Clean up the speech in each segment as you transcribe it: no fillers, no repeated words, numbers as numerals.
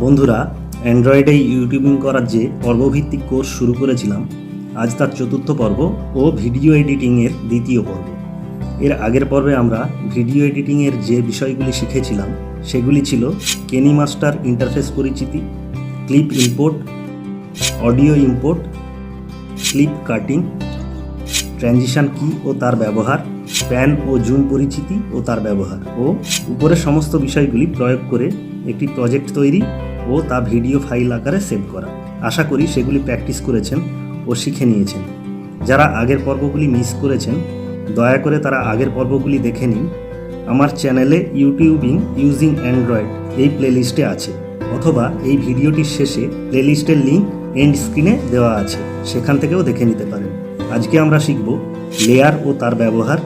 বন্ধুরা, অ্যান্ড্রয়েডে ইউটিউবিং করার যে পর্বভিত্তিক কোর্স শুরু করেছিলাম, আজ তার চতুর্থ পর্ব ও ভিডিও এডিটিংয়ের দ্বিতীয় পর্ব। এর আগের পর্বে আমরা ভিডিও এডিটিংয়ের যে বিষয়গুলি শিখেছিলাম সেগুলি ছিল KineMaster ইন্টারফেস পরিচিতি, clip import, audio import, clip cutting, transition কি ও তার ব্যবহার, প্যান ও জুম পরিচিতি ও তার ব্যবহার, ও উপরের সমস্ত বিষয়গুলি প্রয়োগ করে একটি প্রজেক্ট তৈরি ও তা ভিডিও ফাইল আকারে সেভ করা। আশা করি সেগুলি প্র্যাকটিস করেছেন ও শিখে নিয়েছেন। যারা আগের পর্বগুলি মিস করেছেন, দয়া করে তারা আগের পর্বগুলি দেখে নিন। আমার চ্যানেলে ইউটিউবিং ইউজিং অ্যান্ড্রয়েড এই প্লেলিস্টে আছে, অথবা এই ভিডিওটির শেষে প্লেলিস্টের লিঙ্ক এন্ড স্ক্রিনে দেওয়া আছে, সেখান থেকেও দেখে নিতে পারেন। আজকে আমরা শিখব লেয়ার ও তার ব্যবহার,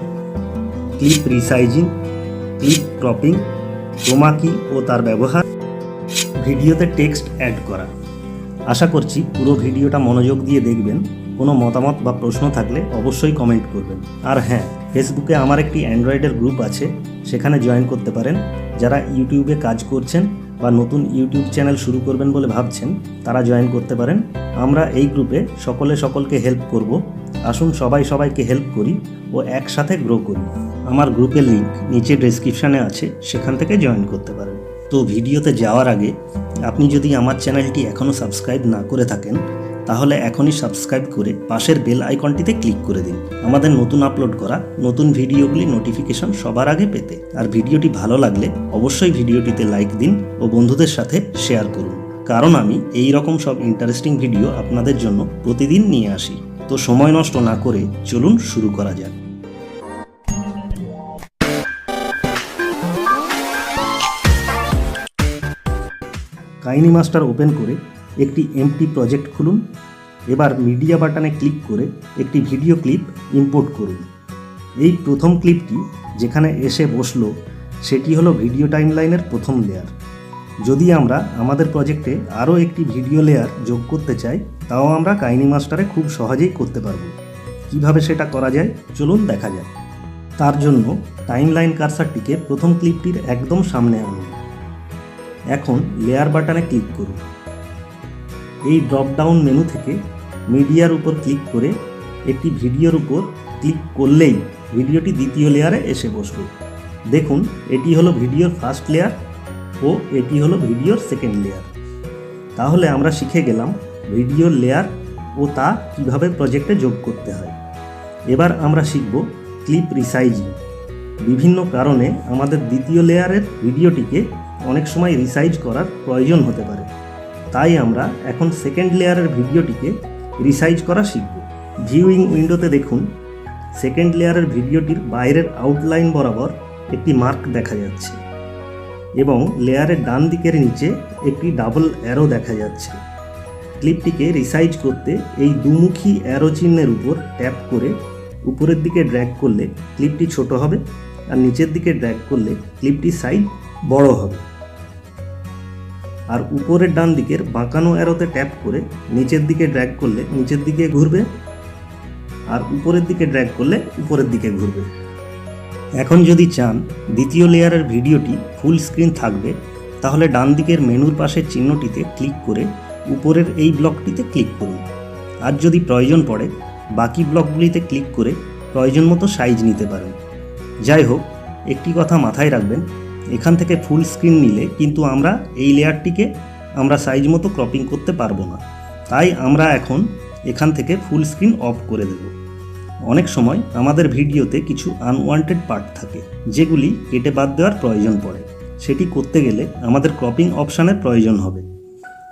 clip resizing, clip cropping, Croma কি ও তার ব্যবহার, ভিডিওতে টেক্সট অ্যাড করা। আশা করছি পুরো ভিডিওটা মনোযোগ দিয়ে দেখবেন। কোনো মতামত বা প্রশ্ন থাকলে অবশ্যই কমেন্ট করবেন। আর হ্যাঁ, ফেসবুকে আমার একটি অ্যান্ড্রয়েডের গ্রুপ আছে, সেখানে জয়েন করতে পারেন। যারা ইউটিউবে কাজ করছেন বা নতুন ইউটিউব চ্যানেল শুরু করবেন বলে ভাবছেন, তারা জয়েন করতে পারেন। আমরা এই গ্রুপে সকলকে হেল্প করব। আসুন সবাইকে হেল্প করি ও একসাথে গ্রো করি। আমার গ্রুপের লিঙ্ক নিচে ডেসক্রিপশানে আছে, সেখান থেকে জয়েন করতে পারেন। তো ভিডিওতে যাওয়ার আগে আপনি যদি আমার চ্যানেলটি এখনও সাবস্ক্রাইব না করে থাকেন, তাহলে এখনই সাবস্ক্রাইব করে পাশের বেল আইকনটিতে ক্লিক করে দিন, আমাদের নতুন আপলোড করা নতুন ভিডিওগুলি নোটিফিকেশন সবার আগে পেতে। আর ভিডিওটি ভালো লাগলে অবশ্যই ভিডিওটিতে লাইক দিন ও বন্ধুদের সাথে শেয়ার করুন, কারণ আমি এই রকম সব ইন্টারেস্টিং ভিডিও আপনাদের জন্য প্রতিদিন নিয়ে আসি। তো সময় নষ্ট না করে চলুন শুরু করা যাক। KineMaster ওপেন করে একটি এমটি প্রজেক্ট খুলুন। এবার মিডিয়া বাটনে ক্লিক করে একটি ভিডিও ক্লিপ ইম্পোর্ট করুন। এই প্রথম ক্লিপটি যেখানে এসে বসলো সেটি হলো ভিডিও টাইমলাইনের প্রথম লেয়ার। যদি আমরা আমাদের প্রজেক্টে আরও একটি ভিডিও লেয়ার যোগ করতে চাই, তাও আমরা KineMaster-এ খুব সহজেই করতে পারব। কিভাবে সেটা করা যায় চলুন দেখা যাক। তার জন্য টাইমলাইন কার্সারটিকে প্রথম ক্লিপটির একদম সামনে আনুন। এখন লেয়ার বাটনে ক্লিক করুন। এই ড্রপ ডাউন মেনু থেকে মিডিয়ার উপর ক্লিক করে একটি ভিডিওর উপর ক্লিক করলেই ভিডিওটি দ্বিতীয় লেয়ারে এসে বসবে। দেখুন, এটি হলো ভিডিওর ফার্স্ট লেয়ার ও এটি হলো ভিডিওর সেকেন্ড লেয়ার। তাহলে আমরা শিখে গেলাম ভিডিওর লেয়ার ও তা কিভাবে প্রজেক্টে যোগ করতে হয়। এবার আমরা শিখব ক্লিপ রিসাইজিং। বিভিন্ন কারণে আমাদের দ্বিতীয় লেয়ারের ভিডিওটিকে অনেক সময় রিসাইজ করার প্রয়োজন হতে পারে, তাই আমরা এখন সেকেন্ড লেয়ারের ভিডিওটিকে রিসাইজ করা শিখব। ভিউইং উইন্ডোতে দেখুন, সেকেন্ড লেয়ারের ভিডিওটির বাইরের আউটলাইন বরাবর একটি মার্ক দেখা যাচ্ছে এবং লেয়ারের ডান দিকের নিচে একটি ডাবল অ্যারো দেখা যাচ্ছে। ক্লিপটিকে রিসাইজ করতে এই দুমুখী অ্যারো চিহ্নের উপর ট্যাপ করে উপরের দিকে ড্র্যাগ করলে ক্লিপটি ছোট হবে, আর নিচের দিকে ড্র্যাগ করলে ক্লিপটির সাইজ বড় হবে। আর উপরের ডান দিকের বাঁকানো অ্যারোতে ট্যাপ করে নিচের দিকে ড্র্যাগ করলে নিচের দিকে ঘুরবে, আর উপরের দিকে ড্র্যাগ করলে উপরের দিকে ঘুরবে। এখন যদি চান দ্বিতীয় লেয়ারের ভিডিওটি ফুল স্ক্রিন থাকবে, তাহলে ডান দিকের মেনুর পাশের চিহ্নটিতে ক্লিক করে উপরের এই ব্লকটিতে ক্লিক করুন। আর যদি প্রয়োজন পড়ে বাকি ব্লকগুলিতে ক্লিক করে প্রয়োজন মতো সাইজ নিতে পারেন। যাই হোক, একটি কথা মাথায় রাখবেন, এখান থেকে ফুল স্ক্রিন নিলে কিন্তু আমরা এই লেয়ারটিকে সাইজ মতো ক্রপিং করতে পারবো না, তাই আমরা এখন এখান থেকে ফুল স্ক্রিন অফ করে দেব। অনেক সময় আমাদের ভিডিওতে কিছু আনওয়ান্টেড পার্ট থাকে, যেগুলি কেটে বাদ দেওয়ার প্রয়োজন পড়ে। সেটি করতে গেলে আমাদের ক্রপিং অপশানের প্রয়োজন হবে।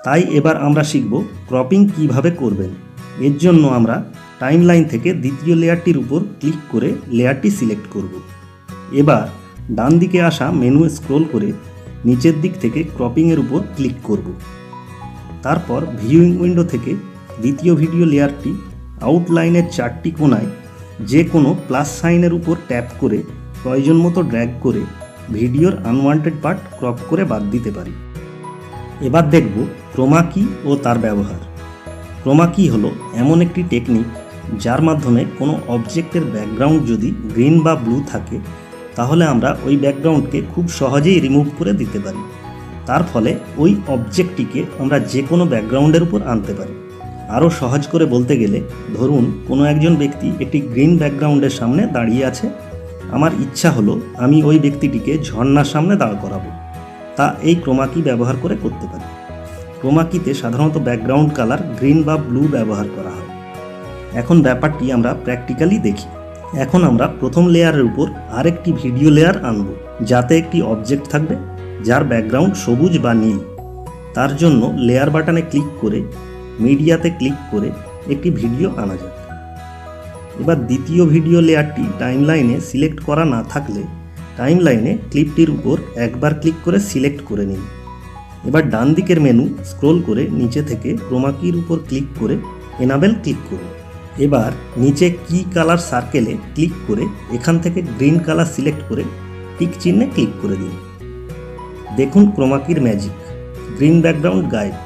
তাই এবার আমরা শিখব ক্রপিং কিভাবে করবেন। এর জন্য আমরা টাইমলাইন থেকে দ্বিতীয় লেয়ারটির উপর ক্লিক করে লেয়ারটি সিলেক্ট করব। এবার ডান দিকে আসা মেনু স্ক্রল করে নিচের দিক থেকে ক্রপিংয়ের উপর ক্লিক করব। তারপর ভিউইং উইন্ডো থেকে দ্বিতীয় ভিডিও লেয়ারটি আউটলাইনের চারটি কোণায় যে কোনো প্লাস সাইনের উপর ট্যাপ করে প্রয়োজন মতো ড্র্যাগ করে ভিডিওর আনওয়ান্টেড পার্ট ক্রপ করে বাদ দিতে পারি। এবার দেখব ক্রোমা কি ও তার ব্যবহার। ক্রোমা কি হলো এমন একটি টেকনিক যার মাধ্যমে কোনো অবজেক্টের ব্যাকগ্রাউন্ড যদি গ্রিন বা ব্লু থাকে, তাহলে আমরা ওই ব্যাকগ্রাউন্ডকে খুব সহজেই রিমুভ করে দিতে পারি। তার ফলে ওই অবজেক্টটিকে আমরা যে কোনো ব্যাকগ্রাউন্ডের উপর আনতে পারি। আরও সহজ করে বলতে গেলে, ধরুন কোনো একজন ব্যক্তি একটি গ্রিন ব্যাকগ্রাউন্ডের সামনে দাঁড়িয়ে আছে। আমার ইচ্ছা হলো আমি ওই ব্যক্তিটিকে ঝর্ণার সামনে দাঁড় করাবো। তা এই ক্রোমাকি ব্যবহার করে করতে পারি। ক্রোমাকিতে সাধারণত ব্যাকগ্রাউন্ড কালার গ্রিন বা ব্লু ব্যবহার করা হয়। এখন ব্যাপারটি আমরা প্র্যাকটিক্যালি দেখি। এখন আমরা প্রথম লেয়ারের উপর আরেকটি ভিডিও লেয়ার আনব, যাতে একটি অবজেক্ট থাকবে যার ব্যাকগ্রাউন্ড সবুজ বা নীল। তার জন্য লেয়ার বাটনে ক্লিক করে মিডিয়াতে ক্লিক করে একটি ভিডিও আনা যাক। এবার দ্বিতীয় ভিডিও লেয়ারটি টাইমলাইনে সিলেক্ট করা না থাকলে টাইমলাইনে ক্লিপটির উপর একবার ক্লিক করে সিলেক্ট করে নিন। এবার ডান দিকের মেনু স্ক্রোল করে নিচে থেকে ক্রোমাকির উপর ক্লিক করে এনাবেল ক্লিক করুন। এবার নিচে কি কালার সার্কেলে ক্লিক করে এখান থেকে গ্রিন কালার সিলেক্ট করে টিক চিহ্নে ক্লিক করে দিন। দেখুন ক্রোমাকির ম্যাজিক, গ্রিন ব্যাকগ্রাউন্ড গায়েব।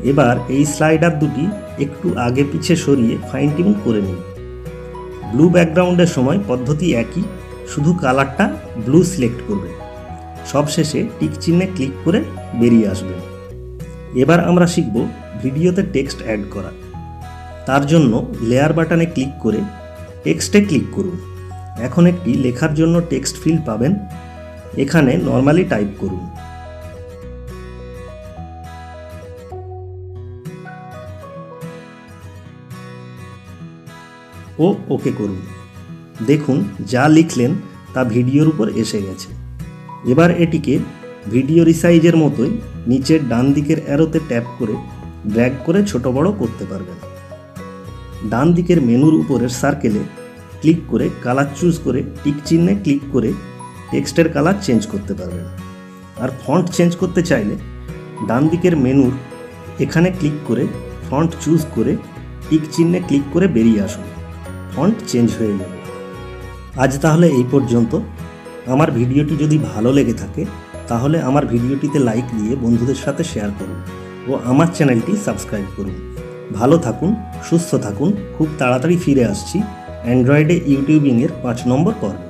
এবার এই স্লাইডার দুটি একটু আগে পিছে সরিয়ে ফাইন টিউন করে নিন। ব্লু ব্যাকগ্রাউন্ডের সময় পদ্ধতি একই, শুধু কালারটা ব্লু সিলেক্ট করবেন। সবশেষে টিক চিহ্নে ক্লিক করে বেরিয়ে আসবেন। এবার আমরা শিখব ভিডিওতে টেক্সট অ্যাড করা। তার জন্য লেয়ার বাটনে ক্লিক করে টেক্সটে ক্লিক করুন। এখন একটি লেখার জন্য টেক্সট ফিল্ড পাবেন। এখানে নর্মালি টাইপ করুন। ও ওকে করুন। দেখুন যা লিখলেন তা ভিডিওর উপর এসে গেছে। এবার এটিকে ভিডিও রিসাইজের মতোই নিচের ডান দিকের অ্যারোতে ট্যাপ করে ড্র্যাগ করে ছোট বড় করতে পারবেন। ডান দিকের মেনুর উপরের সার্কেলে ক্লিক করে কালার চুজ করে টিক চিহ্নে ক্লিক করে টেক্সটের কালার চেঞ্জ করতে পারবেন। আর ফন্ট চেঞ্জ করতে চাইলে ডান দিকের মেনুর এখানে ক্লিক করে ফন্ট চুজ করে টিক চিহ্নে ক্লিক করে বেরিয়ে আসুন। ফন্ট চেঞ্জ হয়ে যাবে। আজ তাহলে এই পর্যন্ত। আমার ভিডিওটি যদি ভালো লেগে থাকে তাহলে আমার ভিডিওটিতে লাইক দিয়ে বন্ধুদের সাথে শেয়ার করুন ও আমার চ্যানেলটি সাবস্ক্রাইব করুন। ভালো থাকুন, সুস্থ থাকুন। খুব তাড়াতাড়ি ফিরে আসছি অ্যান্ড্রয়েডে ইউটিউবিংয়ের 5 নম্বর পর্বে।